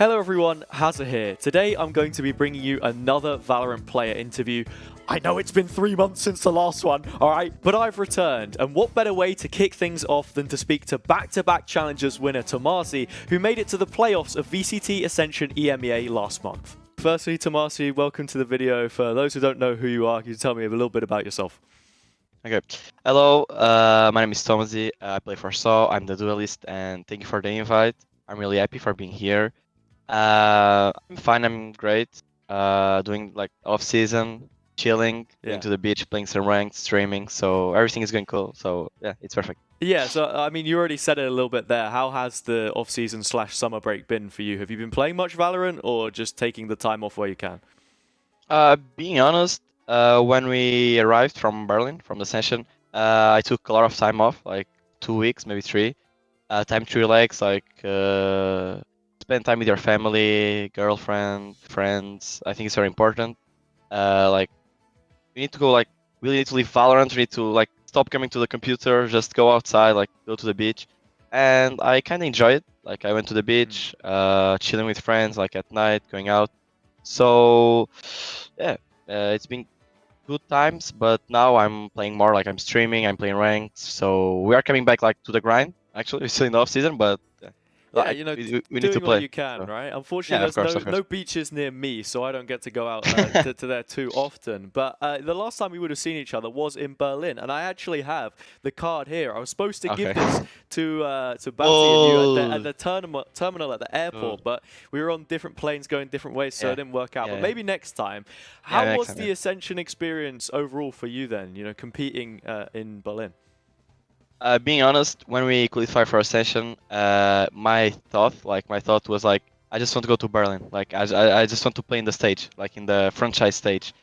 Hello everyone, Hazza here. Today I'm going to be bringing you another Valorant player interview. I know it's been 3 months since the last one, alright, but I've returned, and what better way to kick things off than to speak to back-to-back challengers winner Tomaszy, who made it to the playoffs of VCT Ascension EMEA last month. Firstly, Tomaszy, welcome to the video. For those who don't know who you are, can you tell me a little bit about yourself? Okay. Hello, my name is Tomaszy. I play for SO. I'm the duelist, and thank you for the invite. I'm really happy for being here. I'm fine. I'm great. Doing like off season, chilling, going to the beach, playing some ranked, streaming. So everything is going cool. So yeah, it's perfect. Yeah. So I mean, you already said it a little bit there. How has the off season / summer break been for you? Have you been playing much Valorant, or just taking the time off where you can? Being honest, when we arrived from Berlin, from the session, I took a lot of time off, like 2 weeks, maybe 3. Time to relax, like spend time with your family, girlfriend, friends. I think it's very important. Like we need to go, like we need to leave Valorant. We need to like stop coming to the computer, just go outside, like go to the beach. And I kind of enjoy it. Like I went to the beach, chilling with friends, like at night, going out. So yeah, it's been good times, but now I'm playing more, like I'm streaming, I'm playing ranked. So we are coming back like to the grind. Actually, we're still in the off season, but yeah, like, you know, we need doing to play. what you can, So. right? Unfortunately, Yeah, there's no beaches near me, so I don't get to go out to there too often. But the last time we would have seen each other was in Berlin, and I actually have the card here. I was supposed to give this to Batty and you at the terminal at the airport, but we were on different planes going different ways, so it didn't work out. But maybe next time. How was the Ascension experience overall for you then? You know, competing in Berlin. Being honest, when we qualified for Ascension, my thought was like, I just want to go to Berlin. Like, I just want to play in the stage, like in the franchise stage.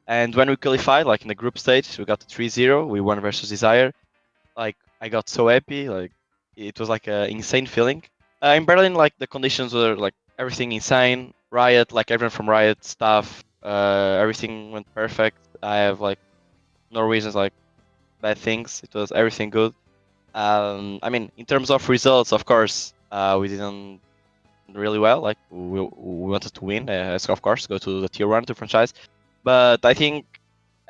And when we qualified, like in the group stage, we got 3-0. We won versus Desire. Like, I got so happy. Like, it was like an insane feeling. In Berlin, like the conditions were like everything insane. Riot, like everyone from Riot, staff, everything went perfect. I have like no reasons like bad things. It was everything good. I mean, in terms of results, of course, we didn't really well. Like we wanted to win, of course, go to the tier 1 to franchise. But I think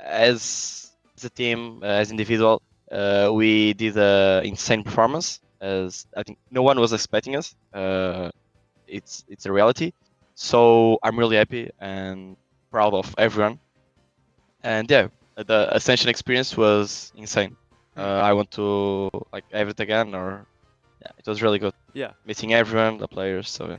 as a team, as individual, we did an insane performance. As I think no one was expecting us. It's a reality. So I'm really happy and proud of everyone. And yeah, the Ascension experience was insane. I want to like have it again, or yeah, it was really good. Yeah, meeting everyone, the players. So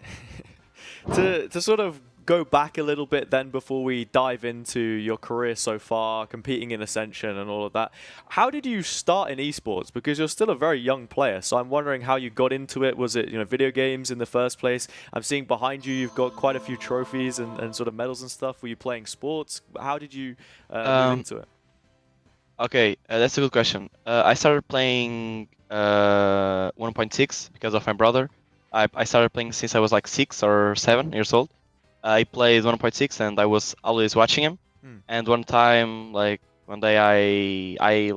yeah. to sort of go back a little bit then before we dive into your career so far, competing in Ascension and all of that. How did you start in esports? Because you're still a very young player, so I'm wondering how you got into it. Was it video games in the first place? I'm seeing behind you you've got quite a few trophies and sort of medals and stuff. Were you playing sports? How did you move into it? Okay, that's a good question. I started playing 1.6 because of my brother. I started playing since I was like 6 or 7 years old. I played 1.6 and I was always watching him. And one time, like one day, I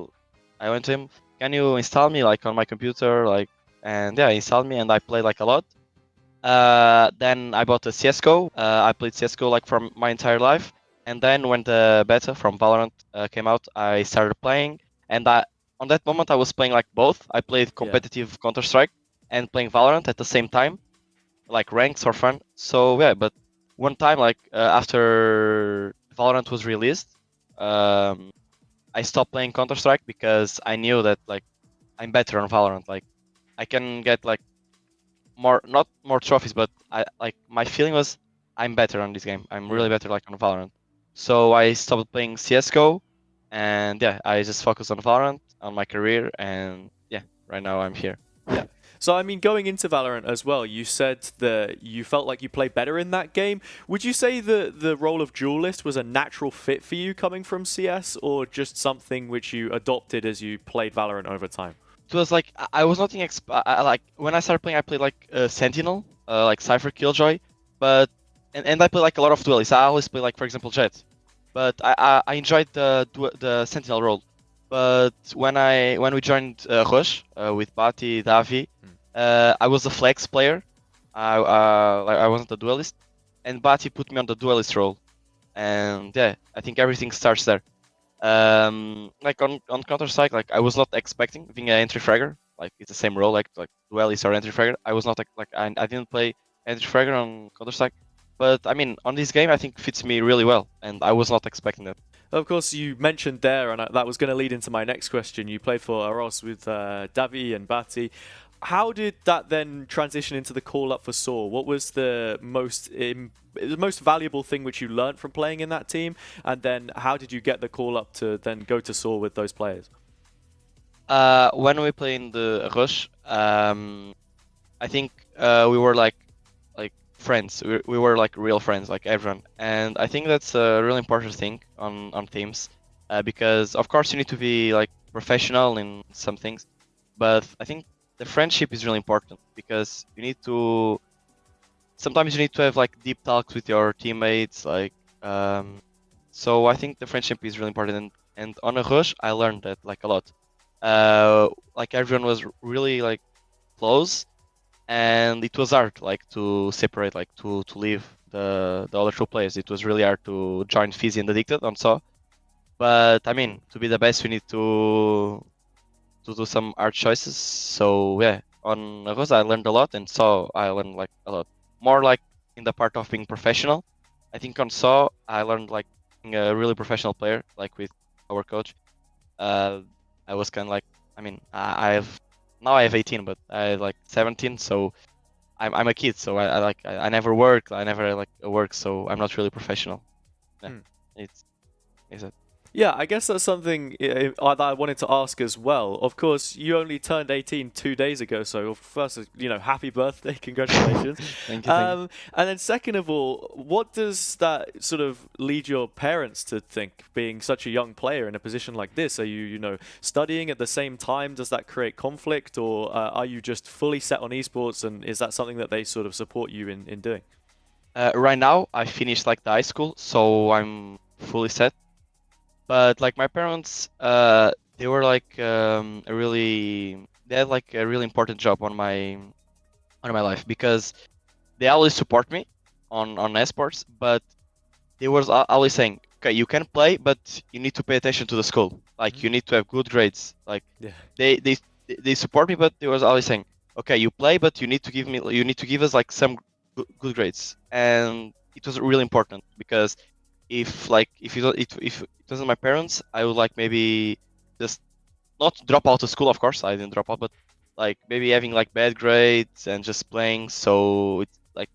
went to him. Can you install me like on my computer? Like, and yeah, he installed me and I played like a lot. Then I bought a CS:GO. I played CS:GO like for my entire life. And then when the beta from Valorant came out, I started playing. And on that moment, I was playing like both. I played competitive Counter-Strike and playing Valorant at the same time, like ranks for fun. So yeah, but one time, like after Valorant was released, I stopped playing Counter-Strike because I knew that like I'm better on Valorant. Like I can get like not more trophies, but my feeling was I'm better on this game. I'm really better like on Valorant. So I stopped playing CS:GO, and yeah, I just focused on Valorant, on my career, and yeah, right now I'm here. Yeah. So I mean, going into Valorant as well, you said that you felt like you played better in that game. Would you say the role of duelist was a natural fit for you coming from CS, or just something which you adopted as you played Valorant over time? It was like I was not like when I started playing, I played like Sentinel, like Cypher Killjoy, but and I play like a lot of duelists. I always play like, for example, Jet, but I enjoyed the Sentinel role. But when we joined Rush with Batty, Davi, I was a flex player, I wasn't a duelist, and Bati put me on the duelist role, and yeah, I think everything starts there. Like on Counter Strike, like I was not expecting being an entry fragger. Like it's the same role, like duelist or entry fragger. I was not like I didn't play entry fragger on Counter Strike, but I mean on this game I think fits me really well, and I was not expecting that. Of course, you mentioned there, and that was going to lead into my next question. You played for Aros with Davi and Bati. How did that then transition into the call up for Saw? What was the most valuable thing which you learned from playing in that team? And then how did you get the call up to then go to Saw with those players? When we play in the Rush, I think we were like friends. We were like real friends, like everyone. And I think that's a really important thing on teams, because of course you need to be like professional in some things, but I think the friendship is really important because you need to. Sometimes you need to have like deep talks with your teammates, like. So I think the friendship is really important, and on a rush I learned that like a lot. Like everyone was really like close, and it was hard like to separate, like to leave the other two players. It was really hard to join Fizzy and Addicted on Saw. But I mean, to be the best, we need to do some hard choices. So yeah, on Rosa I learned a lot, and Saw I learned like a lot more, like in the part of being professional. I think on Saw I learned like being a really professional player, like with our coach. I was kind of like, I mean, I have 18, but I like 17, so I'm a kid, so I never work, I never like work, so I'm not really professional. Yeah, it's it. Yeah, I guess that's something that I wanted to ask as well. Of course, you only turned 18 2 days ago, so first, happy birthday, congratulations. Thank you. And then second of all, what does that sort of lead your parents to think, being such a young player in a position like this? Are you, studying at the same time? Does that create conflict, or are you just fully set on esports, and is that something that they sort of support you in doing? Right now, I finished like the high school, so I'm fully set. But like my parents, they were like they had like a really important job on my life, because they always support me on esports, but they was always saying, okay, you can play, but you need to pay attention to the school. Like you need to have good grades. Like Yeah. they support me, but they was always saying, okay, you play, but you need to give us like some good grades. And it was really important, because if it wasn't my parents, I would like maybe just not drop out of school. Of course, I didn't drop out, but like maybe having like bad grades and just playing. So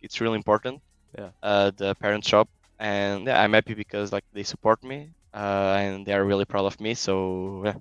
it's really important. Yeah. The parents' job, and yeah, I'm happy because like they support me, and they are really proud of me. So yeah.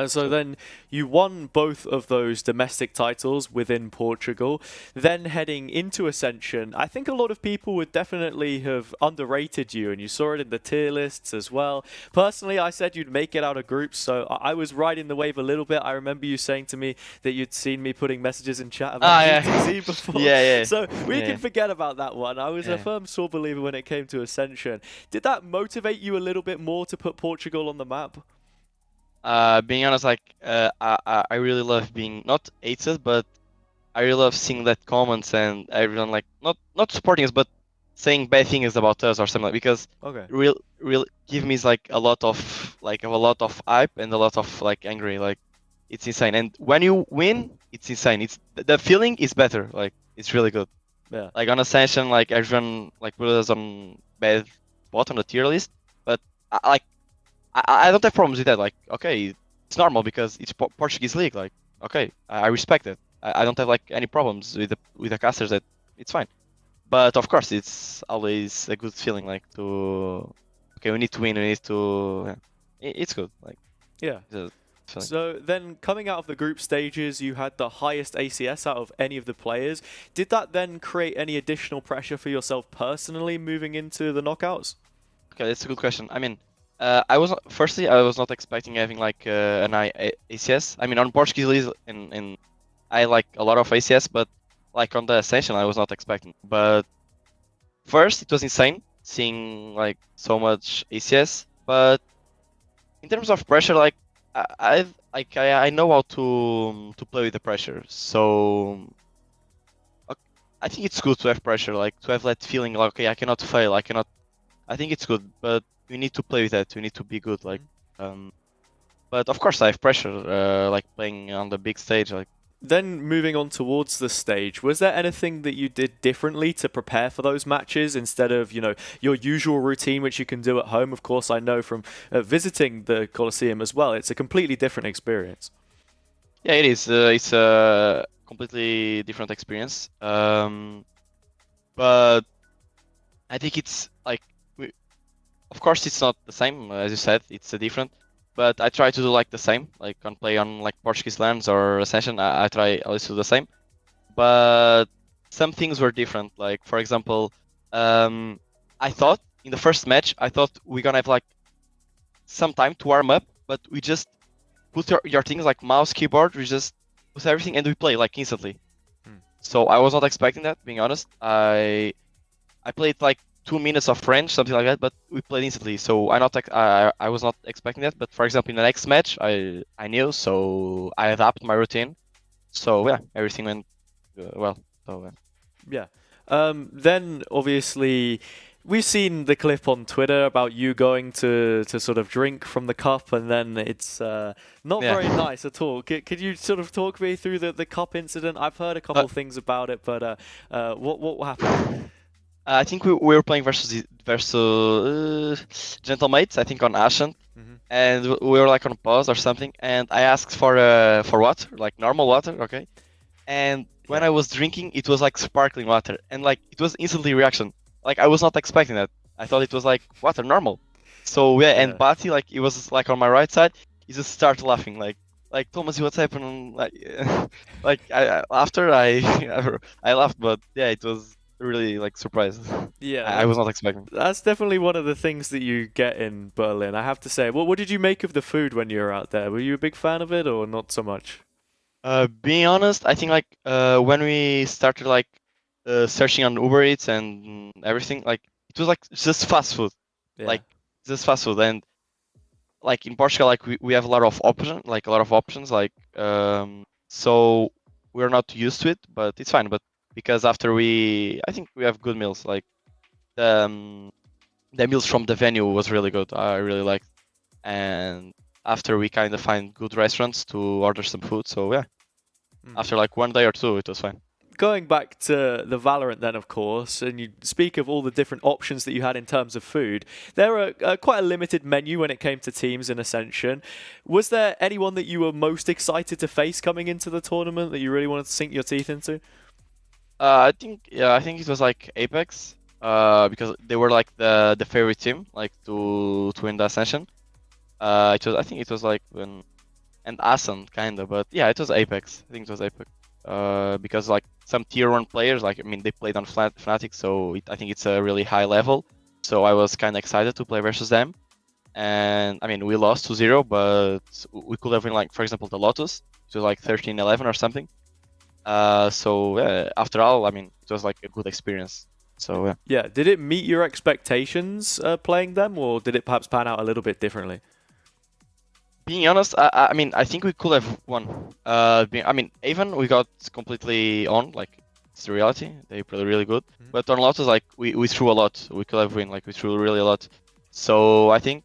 So then you won both of those domestic titles within Portugal. Then heading into Ascension, I think a lot of people would definitely have underrated you, and you saw it in the tier lists as well. Personally, I said you'd make it out of groups, so I was riding the wave a little bit. I remember you saying to me that you'd seen me putting messages in chat about GTZ before. Yeah. So we can forget about that one. I was a firm Saw believer when it came to Ascension. Did that motivate you a little bit more to put Portugal on the map? Being honest, like I really love being not hated, but I really love seeing that comments and everyone like not supporting us, but saying bad things about us or something, like, because real give me like a lot of hype and a lot of like angry, like it's insane. And when you win, it's insane. It's the feeling is better. Like it's really good. Yeah. Like on Ascension, like everyone like put us on bad spot on the tier list, but I don't have problems with that. Like, okay, it's normal because it's Portuguese league. Like, okay, I respect it. I don't have like any problems with the casters. That it's fine. But of course, it's always a good feeling. Like okay, we need to win. We need to. It's good. Like, yeah. So then coming out of the group stages, you had the highest ACS out of any of the players. Did that then create any additional pressure for yourself personally moving into the knockouts? Okay, that's a good question. I mean. I was not expecting having like an ACS. I mean, on Portuguese league, in I like a lot of ACS, but like on the Ascension, I was not expecting. But first, it was insane seeing like so much ACS. But in terms of pressure, like I know how to play with the pressure. So I think it's good to have pressure, like to have that feeling like, okay, I cannot fail, I cannot. I think it's good, but we need to play with that. We need to be good, like. But of course, I have pressure, like playing on the big stage, like. Then moving on towards the stage, was there anything that you did differently to prepare for those matches instead of, you know, your usual routine, which you can do at home? Of course, I know from visiting the Colosseum as well, it's a completely different experience. Yeah, it is. It's a completely different experience. But I think it's like, of course, it's not the same, as you said. It's different. But I try to do like the same, like play on like Portuguese lands or Ascension. I try always to do the same, but some things were different. Like for example, I thought in the first match, I thought we're gonna have like some time to warm up, but we just put your things like mouse, keyboard, we just put everything and we play like instantly. So I was not expecting that, being honest. I played like 2 minutes of French, something like that, but we played instantly. So I was not expecting that. But for example, in the next match, I knew, so I adapted my routine. So yeah, everything went well. So yeah. Then obviously, we've seen the clip on Twitter about you going to sort of drink from the cup, and then it's not very nice at all. Could you sort of talk me through the cup incident? I've heard a couple things about it, but what happened? I think we were playing versus Gentlemates, I think on Ascent, and we were like on pause or something, and I asked for water, like normal water, okay? And when I was drinking, it was like sparkling water, and like it was instantly reaction. Like I was not expecting that. I thought it was like water, normal. So yeah, and Bati, like it was like on my right side, he just started laughing, like Tomaszy, what's happening? Like like after I laughed, but yeah, it was really like surprised. Yeah, I was not expecting. That's definitely one of the things that you get in Berlin, I have to say. What did you make of the food when you were out there? Were you a big fan of it or not so much? Being honest, I think like when we started like searching on Uber Eats and everything, like it was like just fast food, like just fast food, and like in Portugal, like we have a lot of options, like so we're not used to it, but it's fine. But because after I think we have good meals, like the meals from the venue was really good. I really liked, and after we kind of find good restaurants to order some food, so yeah, after like 1 day or 2, it was fine. Going back to the Valorant then, of course, and you speak of all the different options that you had in terms of food, there are quite a limited menu when it came to teams in Ascension. Was there anyone that you were most excited to face coming into the tournament that you really wanted to sink your teeth into? I think it was like Apex, because they were like the favorite team, like to win the Ascension. I think it was like and Ascent kinda, but yeah, it was Apex. I think it was Apex. Because like some tier 1 players, like I mean, they played on Fnatic, so I think it's a really high level. So I was kind of excited to play versus them. And I mean, we lost 2-0, but we could have win, like for example the Lotus, it was like 13-11 or something. So after all, I mean, it was like a good experience. So yeah. Yeah, did it meet your expectations playing them, or did it perhaps pan out a little bit differently? Being honest, I mean, I think we could have won. I mean, Avon, we got completely on, like, it's the reality. They played really good. But on Lotus, like, we threw a lot. We could have win, like, we threw really a lot. So I think,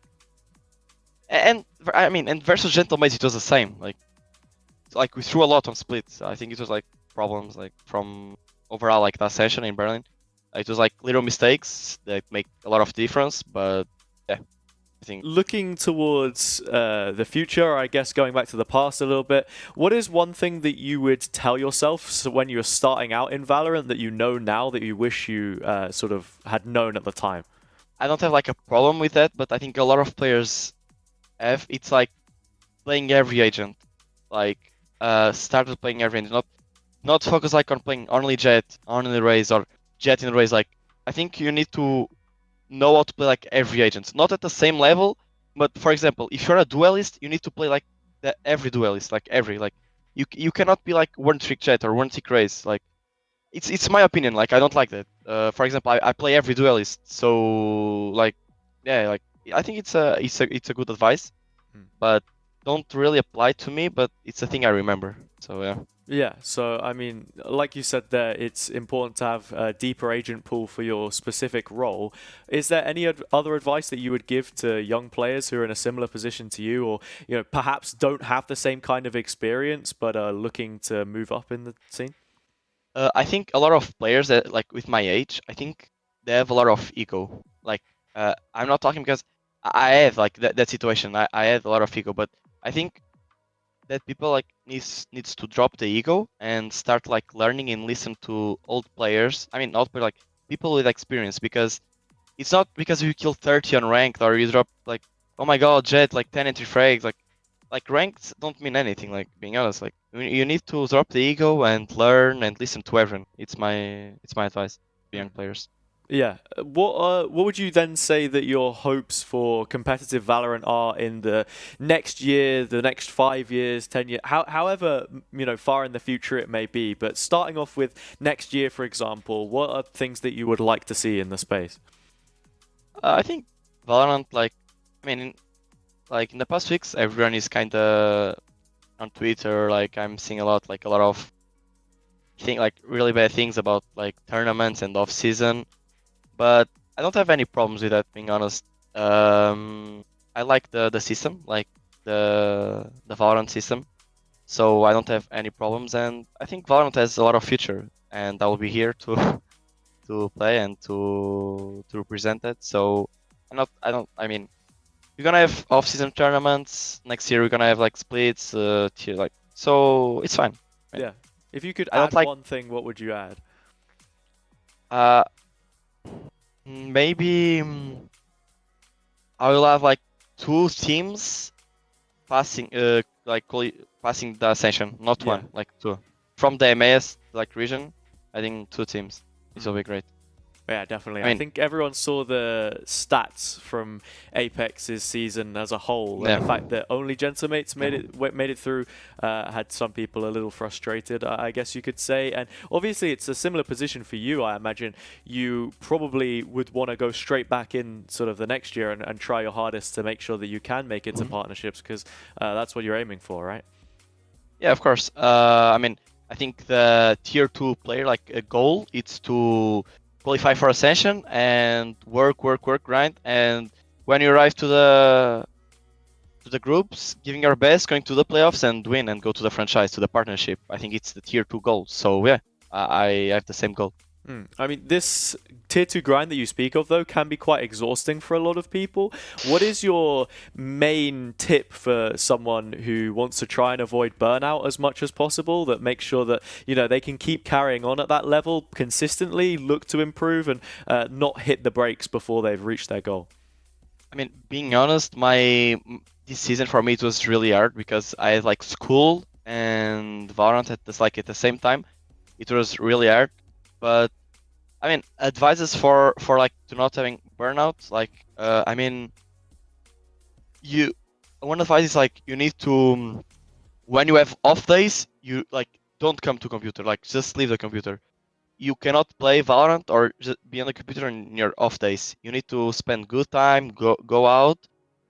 and I mean, and versus Gentlemates, it was the same. Like we threw a lot on splits. I think it was like problems, like from overall, like that session in Berlin. It was like little mistakes that make a lot of difference, but yeah. I think looking towards the future, I guess going back to the past a little bit, what is one thing that you would tell yourself when you were starting out in Valorant that you know now that you wish you sort of had known at the time? I don't have like a problem with that, but I think a lot of players have. It's like playing every agent, like started playing every agent, not focus like on playing only Jet, only Raze, or Jet in Raze. Like I think you need to know how to play like every agent, not at the same level, but for example, if you're a duelist, you need to play like every duelist, like you cannot be like one trick Jet or one trick Raze. Like it's my opinion, like I don't like that. For example, I play every duelist, so like yeah, like I think it's a good advice, but don't really apply to me, but it's a thing I remember. So yeah. Yeah, so I mean, like you said there, it's important to have a deeper agent pool for your specific role. Is there any other advice that you would give to young players who are in a similar position to you, or perhaps don't have the same kind of experience but are looking to move up in the scene? I think a lot of players that like with my age, I think they have a lot of ego. Like I'm not talking because I have like that situation. I have a lot of ego, but I think that people like needs to drop the ego and start like learning and listen to old players. I mean, old players, like people with experience, because it's not because you kill 30 on ranked or you drop like, oh my god, Jet like 10 entry frags, like ranks don't mean anything. Like being honest, like you need to drop the ego and learn and listen to everyone. It's my advice to young players. Yeah. What would you then say that your hopes for competitive Valorant are in the next year, the next 5 years, 10 years, however far in the future it may be? But starting off with next year, for example, what are things that you would like to see in the space? I think Valorant, like, I mean, like in the past weeks, everyone is kind of on Twitter. Like I'm seeing a lot of like really bad things about like tournaments and off season. But I don't have any problems with that, being honest. I like the system, like the Valorant system, so I don't have any problems, and I think Valorant has a lot of future, and I will be here to to play and to represent it. So I mean, we're gonna have off-season tournaments next year. We're gonna have like splits, tier, like, so it's fine. Yeah. If you could I don't add like one thing, what would you add? uh maybe. I will have like 2 teams passing passing the Ascension, not Yeah. one, like 2. From the EMEA like region, I think 2 teams. This will be great. Yeah, definitely. I I mean, think everyone saw the stats from Apex's season as a whole, and the yeah. fact that only Gentlemates made it through had some people a little frustrated, I guess you could say. And obviously, it's a similar position for you. I imagine you probably would want to go straight back in sort of the next year and try your hardest to make sure that you can make it to partnerships, because that's what you're aiming for, right? Yeah, of course. I mean, I think the tier 2 player, like a goal, it's to qualify for Ascension and work, grind. And when you arrive to the groups, giving your best, going to the playoffs and win and go to the franchise, to the partnership. I think it's the tier 2 goal. So yeah, I have the same goal. I mean, this tier 2 grind that you speak of, though, can be quite exhausting for a lot of people. What is your main tip for someone who wants to try and avoid burnout as much as possible, that makes sure that they can keep carrying on at that level consistently, look to improve, and not hit the brakes before they've reached their goal? I mean, being honest, this season for me it was really hard because I had like school and Valorant at the same time. It was really hard, but I mean, advices for like to not having burnout. Like, I mean, one advice is like you need to, when you have off days, you like don't come to computer. Like, just leave the computer. You cannot play Valorant or just be on the computer in your off days. You need to spend good time, go out.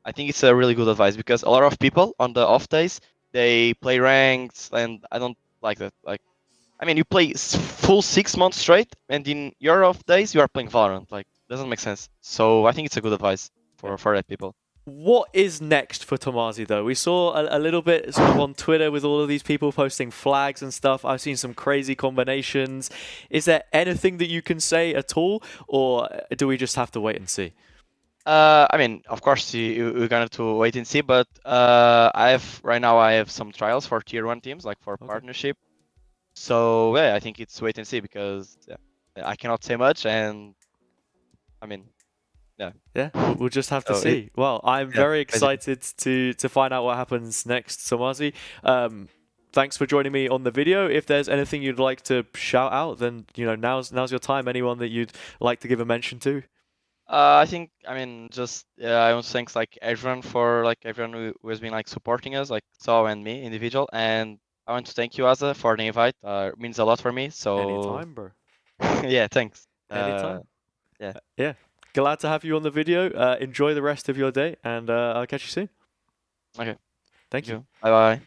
I think it's a really good advice because a lot of people on the off days they play ranks, and I don't like that. Like, I mean, you play full 6 months straight, and in your off days you are playing Valorant. Like, doesn't make sense. So I think it's a good advice for that people. What is next for Tomaszy, though? We saw a little bit sort of on Twitter with all of these people posting flags and stuff. I've seen some crazy combinations. Is there anything that you can say at all, or do we just have to wait and see? I mean, of course, we're gonna have to wait and see. But right now I have some trials for tier 1 teams, like for partnership. So yeah, I think it's wait and see because I cannot say much, and I mean, yeah. Yeah, we'll just have to see. Well, I'm very excited to find out what happens next, Tomaszy. Thanks for joining me on the video. If there's anything you'd like to shout out, then now's your time. Anyone that you'd like to give a mention to? I think, I mean, just I want to thank like everyone who has been like supporting us, like Saw and me individual, and I want to thank you, Hazza, for the invite. It means a lot for me. So Anytime, bro. yeah, thanks. Anytime. Yeah. Yeah. Glad to have you on the video. Enjoy the rest of your day, and I'll catch you soon. Okay. Thank you. Bye bye.